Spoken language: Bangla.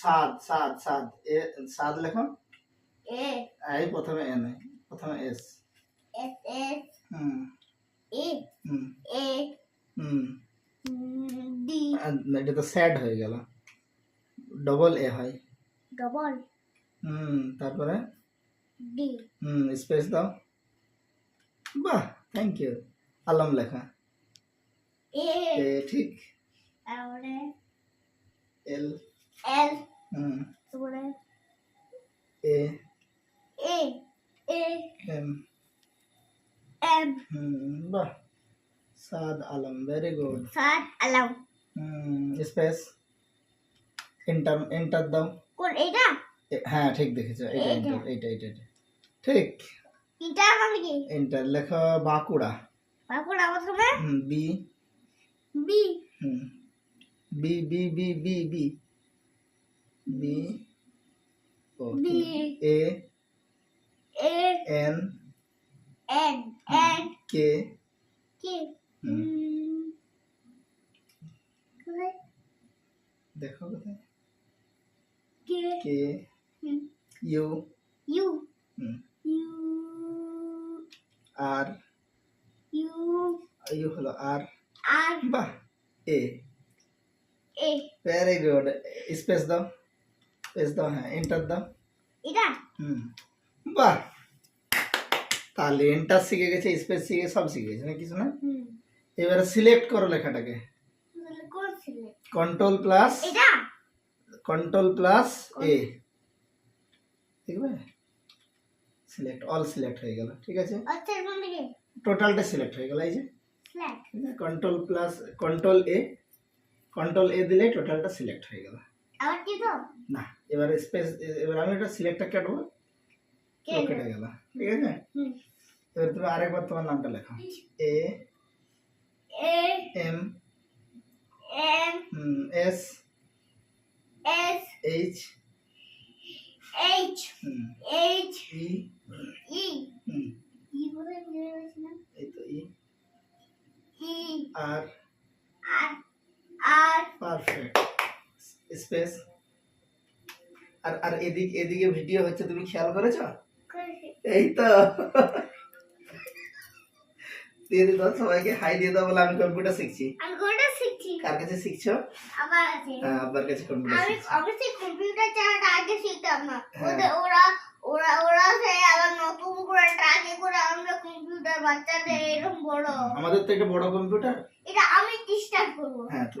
সাদ সাদ সাদ এ সাদ লেখো এ এই প্রথমে এন প্রথমে এস এস এস হুম এ হুম এ হুম ডি এটা তো স্যাড হয়ে গেল ডবল এ হয় ডবল তারপরে ডি স্পেস দাও বাহ থ্যাংক ইউ আলম লেখা এ এ ঠিক তারপরে এল এল হুম তারপরে এ এ এ এম এম বাহ সাদ আলম ভেরি গুড সাদ আলম স্পেস এন্টার এন্টার দাও কোন এটা হ্যাঁ ঠিক দেখেছো এটা এইটা। এন্টার এটা ঠিক এটা মানে কি এন্টার লেখো বাঁকুড়া তারপর প্রথমে B B B B B B B B ও B A A N N N K K দেখো কোথায় কে কে ইউ ইউ হুম, ইউ আর ইউ ইউ হলো আর আর বাহ A A very good space দাও হ্যাঁ এন্টার দাও এটা বাহ তাহলে এন্টার শিখে গেছে স্পেস শিখে সব শিখে গেছে না কিছু না এবারে সিলেক্ট করো লেখাটাকে কোন ছিল কন্ট্রোল প্লাস এটা এ দেখবে সিলেক্ট অল সিলেক্ট হয়ে গেল ঠিক আছে আচ্ছা মানে কি টোটালটা সিলেক্ট হয়ে গেল এই যে ফ্ল্যাট কন্ট্রোল এ দিলে টোটালটা সিলেক্ট হয়ে গেল আবার কি তো না এবারে স্পেস এবার আমি এটা সিলেক্টটা কাটবো কেটে গেল ঠিক আছে এবার তুমি আরেকবার তোমার নামটা লেখো A A M M S S H H H E E E বলে নিয়েছিল এই তো ই ই আর আর আর পারফেক্ট স্পেস আর আর এদিকে ভিডিও হচ্ছে তুমি খেয়াল করেছো এই তো দিয়ে দাও সবাইকে হাই দিয়ে দাও বলে আমি কম্পিউটার শিখছি আমি কম্পিউটার শিখছি কার কাছে শিখছো আমার আছে আব্বার কাছে কম্পিউটার আমি শিখছি অবশ্যই কম্পিউটার চালাতে আগে শিখতাম না হ্যাঁ। ওরা ওরা ওরা সে আবার নতুন করে ট্রাকে করে আমরা কম্পিউটার বাচ্চাদের এরকম বড় আমাদের তো এটা বড় কম্পিউটার এটা আমি চেষ্টা করবো হ্যাঁ